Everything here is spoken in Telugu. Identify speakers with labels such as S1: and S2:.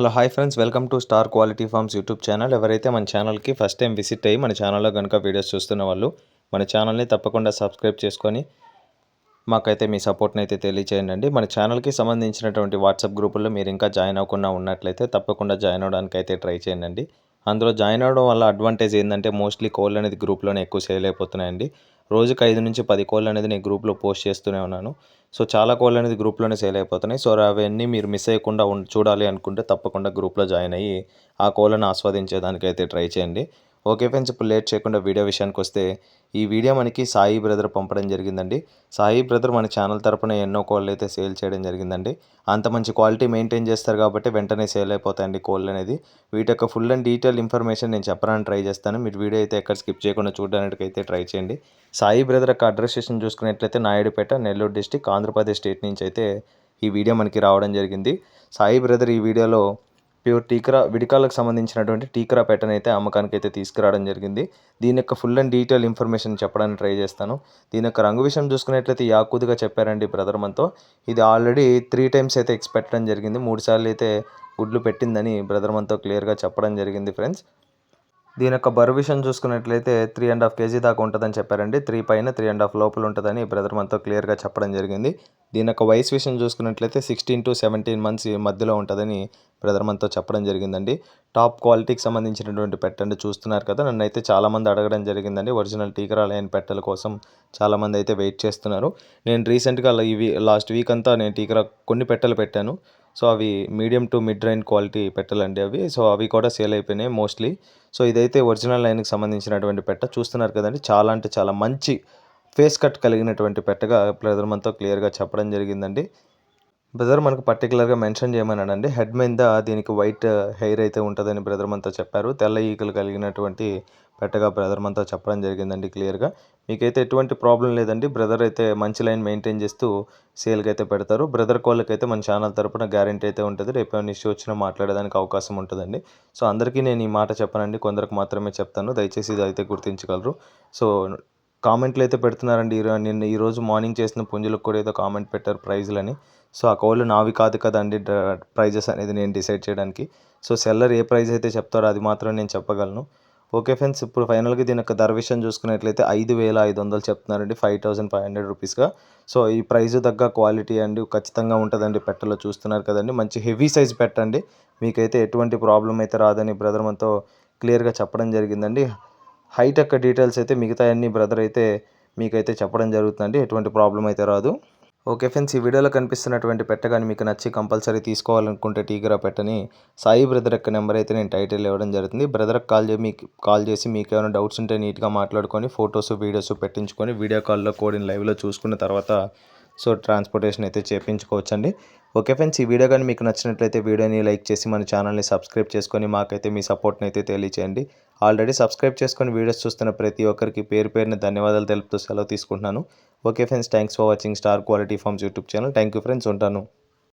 S1: Hello hi friends, welcome to star quality forms YouTube channel. ఎవరైతే మన ఛానల్కి ఫస్ట్ టైం విజిట్ అయ్యి మన ఛానల్లో కనుక వీడియోస్ చూస్తున్న వాళ్ళు మన ఛానల్ని తప్పకుండా సబ్స్క్రైబ్ చేసుకొని మాకైతే మీ సపోర్ట్ని అయితే తెలియచేయండి. మన ఛానల్కి సంబంధించినటువంటి వాట్సాప్ గ్రూపుల్లో మీరు ఇంకా జాయిన్ అవ్వకుండా ఉన్నట్లయితే తప్పకుండా జాయిన్ అవ్వడానికి అయితే ట్రై చేయండి. అందులో జాయిన్ అవ్వడం వల్ల అడ్వాంటేజ్ ఏంటంటే మోస్ట్లీ కోళ్ళు అనేది గ్రూప్లోనే ఎక్కువ సేల్ అయిపోతున్నాయండి. రోజుకి 5 నుంచి 10 కోళ్ళు అనేది నేను గ్రూప్లో పోస్ట్ చేస్తూనే ఉన్నాను. సో చాలా కోళ్ళు అనేది గ్రూప్లోనే సేల్ అయిపోతున్నాయి. సో అవన్నీ మీరు మిస్ అయ్యకుండా చూడాలి అనుకుంటే తప్పకుండా గ్రూప్లో జాయిన్ అయ్యి ఆ కోళ్ళను ఆస్వాదించేదానికైతే ట్రై చేయండి. ఓకే ఫ్రెండ్స్, ఇప్పుడు లేట్ చేయకుండా వీడియో విషయానికి వస్తే, ఈ వీడియో మనకి సాయి బ్రదర్ పంపడం జరిగిందండి. సాయి బ్రదర్ మన ఛానల్ తరపున ఎన్నో కోళ్ళు అయితే సేల్ చేయడం జరిగిందండి. అంత మంచి క్వాలిటీ మెయింటైన్ చేస్తారు కాబట్టి వెంటనే సేల్ అయిపోతాయండి కోళ్ళు అనేది. వీటి యొక్క ఫుల్ అండ్ డీటెయిల్ ఇన్ఫర్మేషన్ నేను చెప్పడానికి ట్రై చేస్తాను. మీరు వీడియో అయితే ఎక్కడ స్కిప్ చేయకుండా చూడడానికి అయితే ట్రై చేయండి. సాయి బ్రదర్ యొక్క అడ్రస్ చూసుకున్నట్లయితే నాయుడుపేట, నెల్లూరు డిస్టిక్, ఆంధ్రప్రదేశ్ స్టేట్ నుంచి అయితే ఈ వీడియో మనకి రావడం జరిగింది. సాయి బ్రదర్ ఈ వీడియోలో ప్యూర్ టీకరా విడికాలకు సంబంధించినటువంటి టీకరా పెట్టని అయితే అమ్మకానికి అయితే తీసుకురావడం జరిగింది. దీని యొక్క ఫుల్ అండ్ డీటెయిల్ ఇన్ఫర్మేషన్ చెప్పడానికి ట్రై చేస్తాను. దీని యొక్క రంగు విషయం చూసుకున్నట్లయితే యాకుదిగా చెప్పారండి బ్రదర్ మనతో. ఇది ఆల్రెడీ 3 టైమ్స్ అయితే ఎగ్స్ పెట్టడం జరిగింది. 3 సార్లు అయితే గుడ్లు పెట్టిందని బ్రదర్ మనతో క్లియర్గా చెప్పడం జరిగింది ఫ్రెండ్స్. దీని యొక్క బరువు విషయం చూసుకున్నట్లయితే 3.5 kg దాకా ఉంటుందని చెప్పారండి. 3 పైన 3.5 లోపల ఉంటుందని బ్రదర్ మనతో క్లియర్గా చెప్పడం జరిగింది. దీని యొక్క వయసు విషయం చూసుకున్నట్లయితే 16 to 17 months మధ్యలో ఉంటుందని బ్రదర్ మనతో చెప్పడం జరిగిందండి. టాప్ క్వాలిటీకి సంబంధించినటువంటి పెట్టండి చూస్తున్నారు కదా. నన్ను అయితే చాలామంది అడగడం జరిగిందండి. ఒరిజినల్ టీకరా లైన్ పెట్టల కోసం చాలామంది అయితే వెయిట్ చేస్తున్నారు. నేను రీసెంట్గా లాస్ట్ వీక్ అంతా నేను టీకరా కొన్ని పెట్టలు పెట్టాను. సో అవి medium to mid range quality పెట్టలండి అవి. సో అవి కూడా సేల్ అయిపోయినాయి మోస్ట్లీ. సో ఇదైతే ఒరిజినల్ లైన్కి సంబంధించినటువంటి పెట్ట చూస్తున్నారు కదండి. చాలా అంటే చాలా మంచి ఫేస్ కట్ కలిగినటువంటి పెట్టగా బ్రదర్ మనతో క్లియర్గా చెప్పడం జరిగిందండి. బ్రదర్ మనకు పర్టికులర్గా మెన్షన్ చేయమన్నాడండి. హెడ్ మీద దీనికి వైట్ హెయిర్ అయితే ఉంటుందని బ్రదర్ మనతో చెప్పారు. తెల్ల ఈకలు కలిగినటువంటి పెట్టగా బ్రదర్ మనతో చెప్పడం జరిగిందండి క్లియర్గా. మీకైతే ఎటువంటి ప్రాబ్లం లేదండి. బ్రదర్ అయితే మంచి లైన్ మెయింటైన్ చేస్తూ సేల్కి అయితే పెడతారు. బ్రదర్ కోళ్ళకైతే మన ఛానల్ తరపున గ్యారెంటీ అయితే ఉంటుంది. రేపు ఏమైనా ఇష్యూ వచ్చినా మాట్లాడడానికి అవకాశం ఉంటుందండి. సో అందరికీ నేను ఈ మాట చెప్పనండి, కొందరికి మాత్రమే చెప్తాను. దయచేసి ఇది అయితే గుర్తించగలరు. సో కామెంట్లు అయితే పెడుతున్నారండి. ఈరోజు మార్నింగ్ చేసిన పుంజులకు కూడా ఏదో కామెంట్ పెట్టారు ప్రైజ్లని. సో ఆ కోళ్ళు నావి కాదు కదండి ప్రైజెస్ అనేది నేను డిసైడ్ చేయడానికి. సో సెల్లర్ ఏ ప్రైజ్ అయితే చెప్తారో అది మాత్రం నేను చెప్పగలను. ఓకే ఫ్రెండ్స్, ఇప్పుడు ఫైనల్గా దీని యొక్క ధర విషయం చూసుకున్నట్లయితే 5,500 చెప్తున్నారండి, 5,500 రూపీస్గా. సో ఈ ప్రైజ్ తగ్గ క్వాలిటీ అండి ఖచ్చితంగా ఉంటుందండి. పెట్టలో చూస్తున్నారు కదండి, మంచి హెవీ సైజ్ పెట్టండి. మీకైతే ఎటువంటి ప్రాబ్లం అయితే రాదని బ్రదర్ మనతో క్లియర్గా చెప్పడం జరిగిందండి. హైట్ యొక్క డీటెయిల్స్ అయితే మిగతా అన్ని బ్రదర్ అయితే మీకైతే చెప్పడం జరుగుతుందండి. ఎటువంటి ప్రాబ్లం అయితే రాదు. ఓకే ఫ్రెండ్స్, ఈ వీడియోలో కనిపిస్తున్నటువంటి పెట్ట కానీ మీకు నచ్చి కంపల్సరీ తీసుకోవాలనుకుంటే టీకరా పెట్టని సాయి బ్రదర్ యొక్క నెంబర్ అయితే నేను టైటిల్ ఇవ్వడం జరుగుతుంది. బ్రదర్కి కాల్ చేసి మీకు ఏమైనా డౌట్స్ ఉంటే నీట్గా మాట్లాడుకొని ఫొటోస్ వీడియోస్ పెట్టించుకొని వీడియో కాల్లో కోడిని లైవ్లో చూసుకున్న తర్వాత సో ట్రాన్స్పోర్టేషన్ అయితే చేయించుకోవచ్చండి. ఓకే ఫ్రెండ్స్, ఈ వీడియో కానీ మీకు నచ్చినట్లయితే వీడియోని లైక్ చేసి మన ఛానల్ని సబ్స్క్రైబ్ చేసుకొని మాకైతే మీ సపోర్ట్ని అయితే తెలియచేయండి. ఆల్రెడీ సబ్స్క్రైబ్ చేసుకొని వీడియోస్ చూస్తున్న ప్రతి ఒక్కరికి పేరు పేరున ధన్యవాదాలు తెలుపుతూ సెలవు తీసుకుంటున్నాను. Okay friends, thanks for watching star quality forms YouTube channel. Thank you friends, ఉంటాను.